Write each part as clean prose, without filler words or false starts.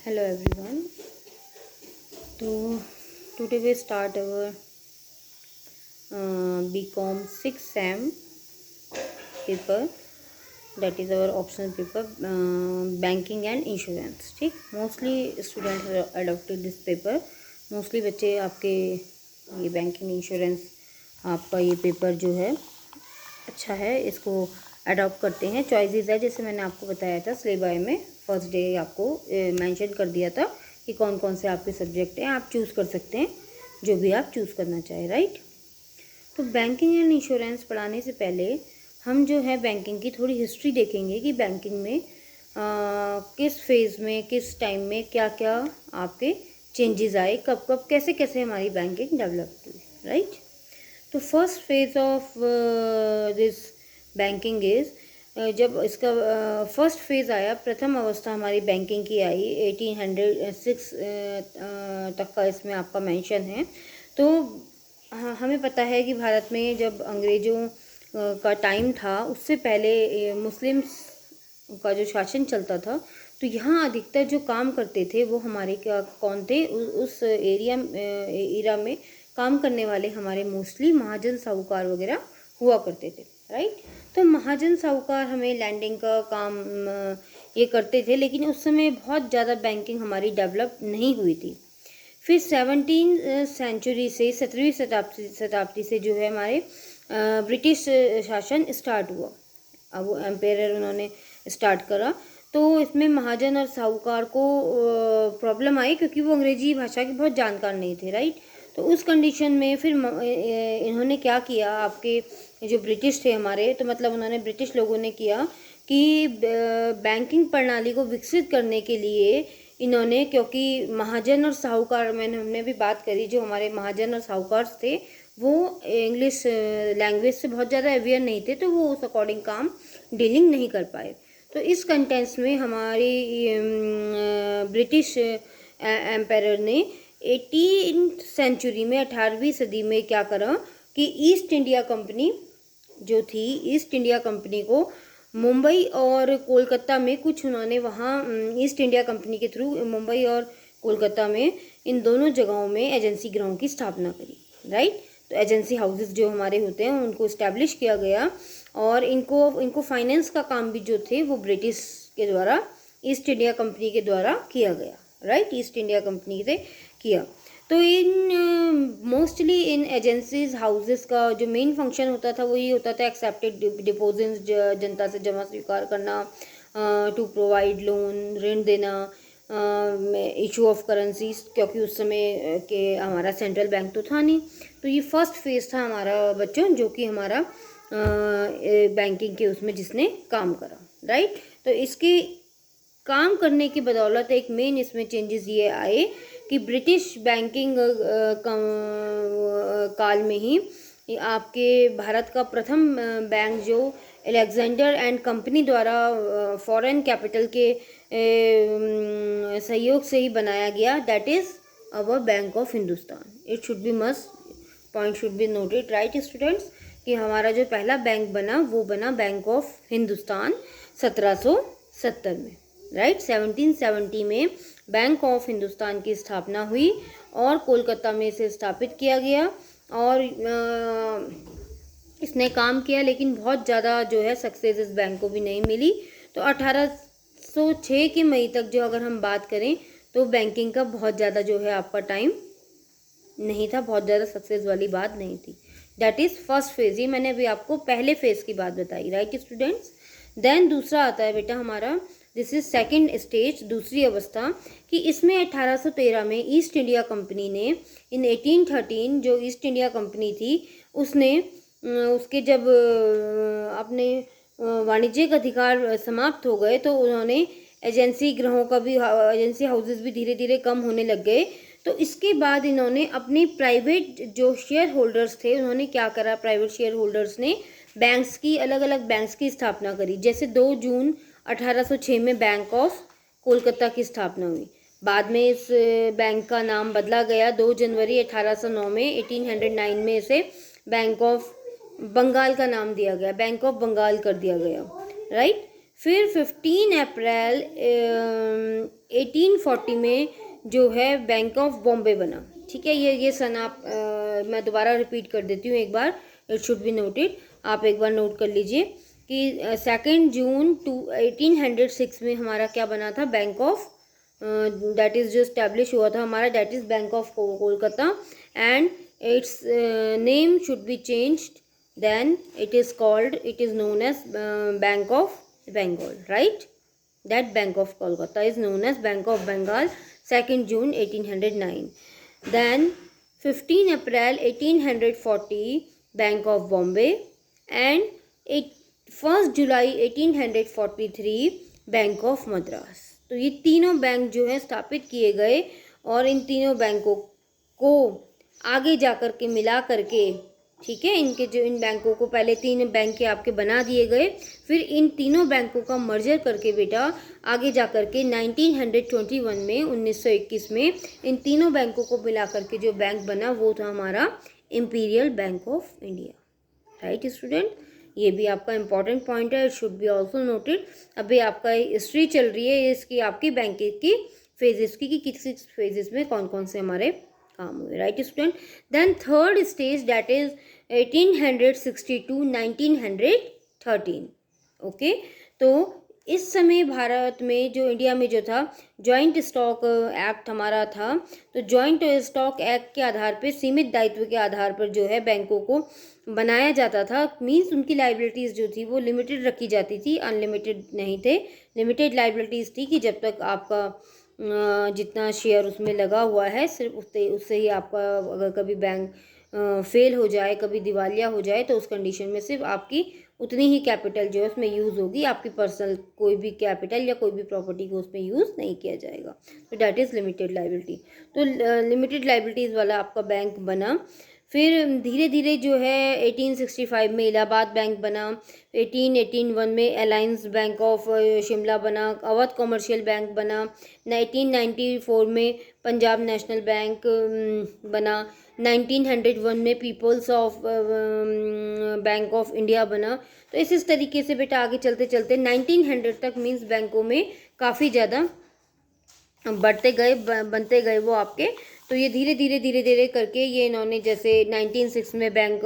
Hello everyone. So today we start our BCom 6 SEM paper, that is our optional paper, banking and insurance. ठीक, mostly students have adopted this paper. Mostly बच्चे आपके ये banking insurance आपका ये paper जो है अच्छा है, इसको अडॉप्ट करते हैं. चॉइसेस है, जैसे मैंने आपको बताया था सिलेबस में फर्स्ट डे आपको मेंशन कर दिया था कि कौन कौन से आपके सब्जेक्ट हैं. आप चूज़ कर सकते हैं जो भी आप चूज़ करना चाहें, राइट. तो बैंकिंग एंड इंश्योरेंस पढ़ाने से पहले हम जो है बैंकिंग की थोड़ी हिस्ट्री देखेंगे कि बैंकिंग में किस फेज़ में किस टाइम में क्या क्या आपके चेंजेस आए, कब कब कैसे कैसे हमारी बैंकिंग डेवलप हुई, राइट. तो first phase of this banking is, जब इसका फर्स्ट फेज़ आया, प्रथम अवस्था हमारी बैंकिंग की आई 1806 तक का इसमें आपका मेंशन है. तो हमें पता है कि भारत में जब अंग्रेज़ों का टाइम था उससे पहले मुस्लिम्स का जो शासन चलता था, तो यहाँ अधिकतर जो काम करते थे वो हमारे क्या कौन थे, उस एरा में काम करने वाले हमारे मोस्टली महाजन साहूकार वगैरह हुआ करते थे, राइट. तो महाजन साहूकार हमें लैंडिंग का काम ये करते थे, लेकिन उस समय बहुत ज़्यादा बैंकिंग हमारी डेवलप नहीं हुई थी. फिर 17वीं सेंचुरी से 17वीं शताब्दी से जो है हमारे ब्रिटिश शासन स्टार्ट हुआ. अब वो एम्पायर उन्होंने स्टार्ट करा, तो इसमें महाजन और साहूकार को प्रॉब्लम आई क्योंकि वो अंग्रेजी भाषा के बहुत जानकार नहीं थे, राइट. तो उस कंडीशन में फिर इन्होंने क्या किया, आपके जो ब्रिटिश थे हमारे, तो मतलब उन्होंने ब्रिटिश लोगों ने किया कि बैंकिंग प्रणाली को विकसित करने के लिए इन्होंने, क्योंकि महाजन और साहूकार हमने भी बात करी, जो हमारे महाजन और साहूकार थे वो इंग्लिश लैंग्वेज से बहुत ज़्यादा अवेयर नहीं थे, तो वो उस अकॉर्डिंग काम डीलिंग नहीं कर पाए. तो इस कंटेंस में हमारी ब्रिटिश एम्पायर ने 18वीं सेंचुरी में 18वीं सदी में क्या करा कि ईस्ट इंडिया कंपनी जो थी, ईस्ट इंडिया कंपनी को मुंबई और कोलकाता में कुछ उन्होंने वहाँ ईस्ट इंडिया कंपनी के थ्रू मुंबई और कोलकाता में इन दोनों जगहों में एजेंसी गृहों की स्थापना करी, राइट. तो एजेंसी हाउसेस जो हमारे होते हैं उनको इस्टेब्लिश किया गया, और इनको फाइनेंस का काम भी जो थे वो ब्रिटिश के द्वारा ईस्ट इंडिया कंपनी के द्वारा किया गया, राइट. ईस्ट इंडिया कंपनी से किया. तो इन मोस्टली इन एजेंसीज हाउसेस का जो मेन फंक्शन होता था वो ये होता था, एक्सेप्टेड डिपॉजिट्स, जनता से जमा स्वीकार करना, टू प्रोवाइड लोन, ऋण देना, इशू ऑफ करेंसीज, क्योंकि उस समय के हमारा सेंट्रल बैंक तो था नहीं. तो ये फर्स्ट फेज था हमारा बच्चों, जो कि हमारा बैंकिंग के उसमें जिसने काम करा, राइट. तो इसके काम करने की बदौलत एक मेन इसमें चेंजेस ये आए कि ब्रिटिश बैंकिंग काल में ही आपके भारत का प्रथम बैंक जो अलेक्जेंडर एंड कंपनी द्वारा फॉरेन कैपिटल के सहयोग से ही बनाया गया, that is our bank of Hindustan. It should be must point should be noted, right students, कि हमारा जो पहला बैंक बना वो बना बैंक ऑफ हिंदुस्तान 1770 में, राइट. 1770 में बैंक ऑफ हिंदुस्तान की स्थापना हुई और कोलकाता में इसे स्थापित किया गया, और इसने काम किया, लेकिन बहुत ज़्यादा जो है सक्सेस इस बैंक को भी नहीं मिली. तो 1806 के मई तक जो अगर हम बात करें तो बैंकिंग का बहुत ज़्यादा जो है आपका टाइम नहीं था, बहुत ज़्यादा सक्सेस वाली बात नहीं थी. That is first phase. ये मैंने अभी आपको पहले फेज़ की बात बताई, राइट स्टूडेंट्स. देन दूसरा आता है बेटा हमारा, दिस इज सेकेंड स्टेज, दूसरी अवस्था, कि इसमें 1813 में ईस्ट इंडिया कंपनी ने इन 1813 जो ईस्ट इंडिया कंपनी थी उसने उसके जब अपने वाणिज्यिक अधिकार समाप्त हो गए तो उन्होंने एजेंसी गृहों का भी, एजेंसी हाउसेस भी धीरे धीरे कम होने लग गए. तो इसके बाद इन्होंने अपने प्राइवेट जो शेयर होल्डर्स थे उन्होंने क्या करा, प्राइवेट शेयर होल्डर्स ने बैंक्स की, अलग अलग बैंक्स की स्थापना करी. जैसे 2 जून 1806 में बैंक ऑफ कोलकाता की स्थापना हुई. बाद में इस बैंक का नाम बदला गया 2 जनवरी 1809 में, 1809 में इसे बैंक ऑफ बंगाल का नाम दिया गया, बैंक ऑफ बंगाल कर दिया गया, राइट. फिर 15 अप्रैल 1840 में जो है बैंक ऑफ बॉम्बे बना। ठीक है, ये सन आप मैं दोबारा रिपीट कर देती हूँ एक बार, इट शुड बी नोटेड, आप एक बार नोट कर लीजिए कि 2 जून 1806 में हमारा क्या बना था, बैंक ऑफ दैट इज़ जो स्टैब्लिश हुआ था हमारा, that is bank of Kolkata, and it's name should be changed, then it is known as Bank of Bengal, right? That Bank of Kolkata is known as Bank of Bengal, 2nd June 1809. Then 15 April 1840 Bank of Bombay, and 1st July 1843 Bank of Madras. तो ये तीनों bank जो है स्थापित किए गए, और इन तीनों बैंकों को आगे जा कर के मिला करके, ठीक है, इनके जो इन बैंकों को पहले 3 बैंक के आपके बना दिए गए, फिर इन तीनों बैंकों का मर्जर करके बेटा आगे जा कर के 1921 में 1921 में इन तीनों बैंकों को मिला करके जो बैंक बना वो था हमारा imperial bank of India. Right student, ये भी आपका इंपॉर्टेंट पॉइंट है, it should be also noted. अभी आपका हिस्ट्री चल रही है इसकी, आपकी बैंकिंग की फेजेस की, कि किस फेजेस में कौन कौन से हमारे काम हुए। Right student, then third stage that is 1862 1913। Okay, तो इस समय भारत में जो इंडिया में जो था जॉइंट स्टॉक एक्ट हमारा था, तो जॉइंट स्टॉक एक्ट के आधार पे सीमित दायित्व के आधार पर जो है बैंकों को बनाया जाता था। मींस उनकी लाइबिलिटीज़ जो थी वो लिमिटेड रखी जाती थी, अनलिमिटेड नहीं थे, लिमिटेड लाइबिलिटीज़ थी कि जब तक आपका जितना शेयर उसमें लगा हुआ है सिर्फ उससे ही आपका, अगर कभी बैंक फेल हो जाए, कभी दिवालिया हो जाए, तो उस कंडीशन में सिर्फ आपकी उतनी ही कैपिटल जो है उसमें यूज़ होगी, आपकी पर्सनल कोई भी कैपिटल या कोई भी प्रॉपर्टी को उसमें यूज़ नहीं किया जाएगा। तो दैट इज़ लिमिटेड लाइबिलिटी। तो लिमिटेड लाइबिलिटीज़ वाला आपका बैंक बना। फिर धीरे धीरे जो है 1865 में इलाहाबाद बैंक बना, 1881 में अलायंस बैंक ऑफ शिमला बना, अवध कमर्शियल बैंक बना, 1994 में पंजाब नेशनल बैंक बना, 1901 में people's of bank of India बना। तो इस तरीके से बेटा आगे चलते चलते 1900 तक मीन्स बैंकों में काफ़ी ज़्यादा बढ़ते गए, बनते गए वो आपके। तो ये धीरे धीरे करके ये इन्होंने जैसे 1906 में बैंक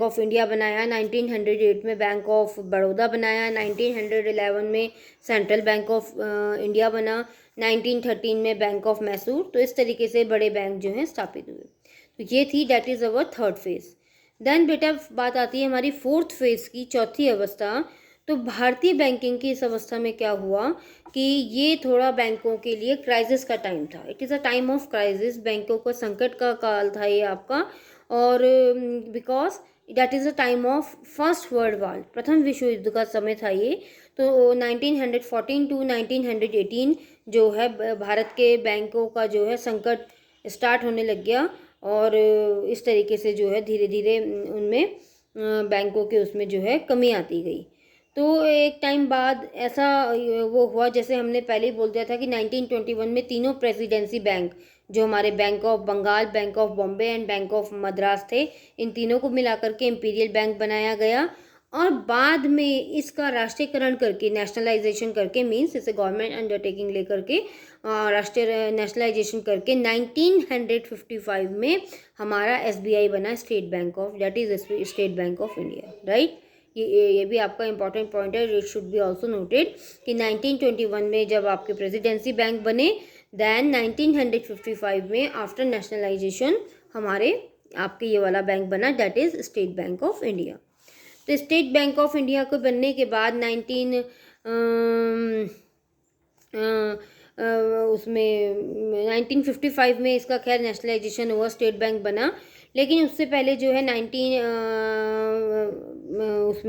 ऑफ इंडिया बनाया, 1908 में बैंक ऑफ बड़ौदा बनाया, 1911 में सेंट्रल बैंक ऑफ इंडिया बना, 1913 में बैंक ऑफ मैसूर। तो इस तरीके से बड़े बैंक जो हैं स्थापित हुए। तो ये थी that is our third phase. Then बेटा बात आती है हमारी फोर्थ फेज की, चौथी अवस्था। तो भारतीय बैंकिंग की इस अवस्था में क्या हुआ कि ये थोड़ा बैंकों के लिए क्राइसिस का टाइम था। It is a time of crisis, बैंकों का संकट का काल था ये आपका, और because that is a time of first world war, प्रथम विश्व युद्ध का समय था ये। तो 1914 टू 1918 जो है भारत के बैंकों का जो है संकट स्टार्ट होने लग गया, और इस तरीके से जो है धीरे धीरे उनमें बैंकों के उसमें जो है कमी आती गई। तो एक टाइम बाद ऐसा वो हुआ, जैसे हमने पहले ही बोल दिया था कि 1921 में तीनों प्रेसिडेंसी बैंक जो हमारे bank of Bengal, bank of Bombay and bank of Madras थे, इन तीनों को मिलाकर के इम्पीरियल बैंक बनाया गया, और बाद में इसका राष्ट्रीयकरण करके, नेशनलाइजेशन करके, मीन्स इसे गवर्नमेंट अंडरटेकिंग लेकर के राष्ट्रीय नेशनलाइजेशन करके 1955 में हमारा SBI बना, state bank of, that is state bank of India. Right, ये भी आपका इंपॉर्टेंट पॉइंट है, it should be also noted कि 1921 में जब आपके प्रेसिडेंसी बैंक बने, दैन 1955 में आफ्टर नेशनलाइजेशन हमारे आपके ये वाला बैंक बना, that is state bank of India. तो स्टेट बैंक ऑफ इंडिया को बनने के बाद 1955 में इसका खैर नेशनलाइजेशन हुआ, स्टेट बैंक बना। लेकिन उससे पहले जो है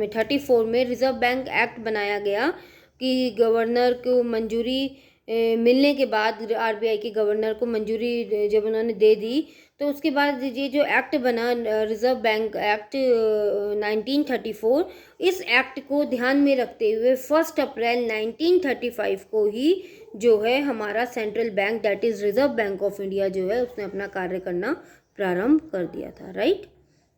34 में रिजर्व बैंक एक्ट बनाया गया कि गवर्नर को मंजूरी मिलने के बाद, RBI के गवर्नर को मंजूरी जब उन्होंने दे दी, तो उसके बाद ये जो एक्ट बना रिजर्व बैंक एक्ट 1934, इस एक्ट को ध्यान में रखते हुए 1 अप्रैल 1935 को ही जो है हमारा central bank that is reserve bank of India जो है उसने अपना कार्य करना प्रारंभ कर दिया था। राइट,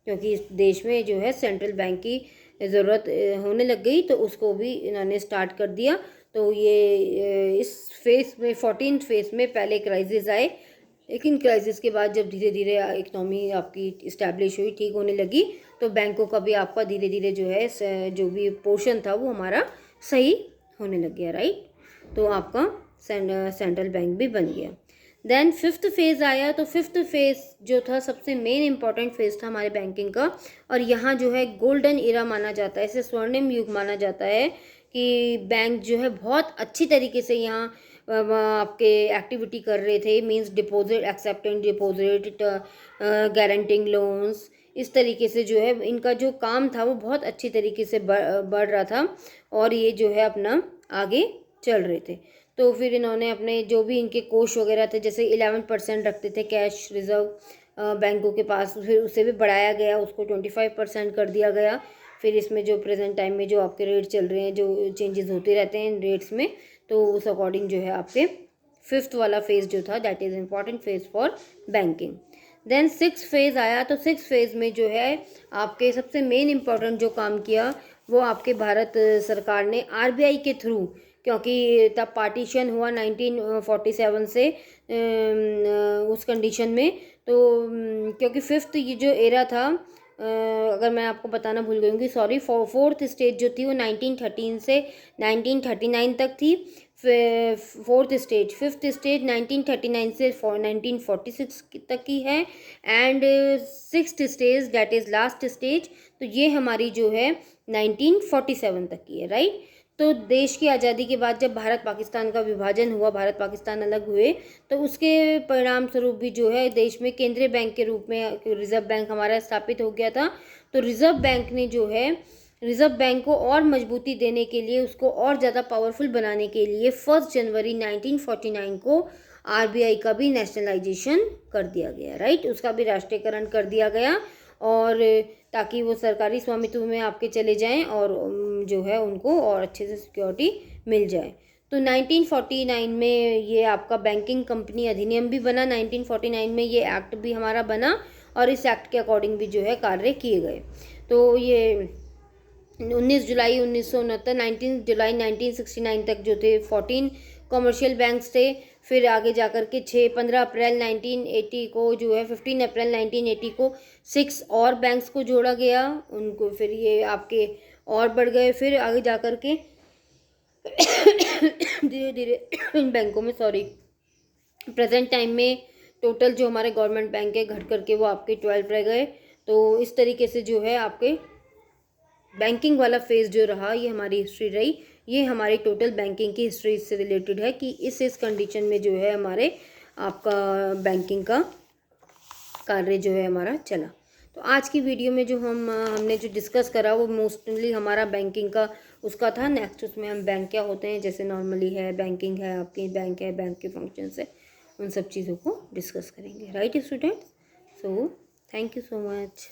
क्योंकि इस देश में जो है सेंट्रल बैंक की ज़रूरत होने लग गई तो उसको भी इन्होंने स्टार्ट कर दिया। तो ये इस फेज़ में 14th फेज़ में पहले क्राइसिस आए, लेकिन क्राइसिस के बाद जब धीरे धीरे इकनॉमी आपकी इस्टेब्लिश हुई, ठीक होने लगी, तो बैंकों का भी आपका धीरे धीरे जो है जो भी पोर्शन था वो हमारा सही होने लग गया, राइट। तो आपका सेंट्रल बैंक भी बन गया। देन 5th फेज़ आया। तो 5th फेज़ जो था सबसे मेन इंपॉर्टेंट फेज़ था हमारे बैंकिंग का, और यहाँ जो है गोल्डन इरा माना जाता है, इसे स्वर्णिम युग माना जाता है कि बैंक जो है बहुत अच्छी तरीके से यहाँ आपके एक्टिविटी कर रहे थे। Means deposit, accepting deposit, guaranteeing loans, इस तरीके से जो है इनका जो काम था वो बहुत अच्छी तरीके से बढ़ रहा था, और ये जो है अपना आगे चल रहे थे। तो फिर इन्होंने अपने जो भी इनके कोष वगैरह थे, जैसे 11% रखते थे कैश रिजर्व बैंकों के पास, फिर उसे भी बढ़ाया गया, उसको 25% कर दिया गया। फिर इसमें जो प्रेजेंट टाइम में जो आपके रेट चल रहे हैं, जो चेंजेस होते रहते हैं इन रेट्स में, तो उस अकॉर्डिंग जो है आपके 5th वाला फेज़ जो था that is important phase for banking. Then 6th phase आया। तो 6th फेज़ में जो है आपके सबसे मेन इम्पॉर्टेंट जो काम किया वो आपके भारत सरकार ने आरबीआई के थ्रू, क्योंकि तब पार्टीशन हुआ 1947 से उस कंडीशन में, तो क्योंकि 5th ये जो एरा था, अगर मैं आपको बताना भूल गई हूँ कि सॉरी, 4th स्टेज जो थी वो 1913 से 1939 तक थी। 4th स्टेज, 5th स्टेज 1939 से 1946 तक की है, and 6th stage that is last stage, तो ये हमारी जो है 1947 तक की है, राइट। तो देश की आज़ादी के बाद जब भारत पाकिस्तान का विभाजन हुआ, भारत पाकिस्तान अलग हुए, तो उसके परिणाम स्वरूप भी जो है देश में केंद्रीय बैंक के रूप में रिजर्व बैंक हमारा स्थापित हो गया था। तो रिजर्व बैंक ने जो है रिजर्व बैंक को और मजबूती देने के लिए, उसको और ज़्यादा पावरफुल बनाने के लिए 1 जनवरी 1949 को आरबीआई का भी नेशनलाइजेशन कर दिया गया, राइट। उसका भी राष्ट्रीयकरण कर दिया गया, और ताकि वो सरकारी स्वामित्व में आपके चले जाएं और जो है उनको और अच्छे से सिक्योरिटी मिल जाए। तो 1949 में ये आपका बैंकिंग कंपनी अधिनियम भी बना, 1949 में ये एक्ट भी हमारा बना, और इस एक्ट के अकॉर्डिंग भी जो है कार्य किए गए। तो ये 19 जुलाई 1969, 19 जुलाई 1969 तक जो थे 14 कमर्शियल बैंक्स थे। फिर आगे जाकर के 15 अप्रैल 1980 को जो है 15 अप्रैल 1980 को 6 और बैंक्स को जोड़ा गया उनको, फिर ये आपके और बढ़ गए। फिर आगे जाकर के धीरे धीरे इन बैंकों में, सॉरी, प्रेजेंट टाइम में टोटल जो हमारे गवर्नमेंट बैंक है घट करके वो आपके 12 रह गए। तो इस तरीके से जो है आपके बैंकिंग वाला फेज़ जो रहा, ये हमारी हिस्ट्री रही। ये हमारी टोटल बैंकिंग की हिस्ट्री से रिलेटेड है कि इस कंडीशन में जो है हमारे आपका बैंकिंग का कार्य जो है हमारा चला। तो आज की वीडियो में जो हमने जो डिस्कस करा वो मोस्टली हमारा बैंकिंग का उसका था। नेक्स्ट उसमें हम बैंक क्या होते हैं, जैसे नॉर्मली है बैंकिंग है, आपकी बैंक है, बैंक के फंक्शंस है, उन सब चीज़ों को डिस्कस करेंगे, right students. So thank you so much.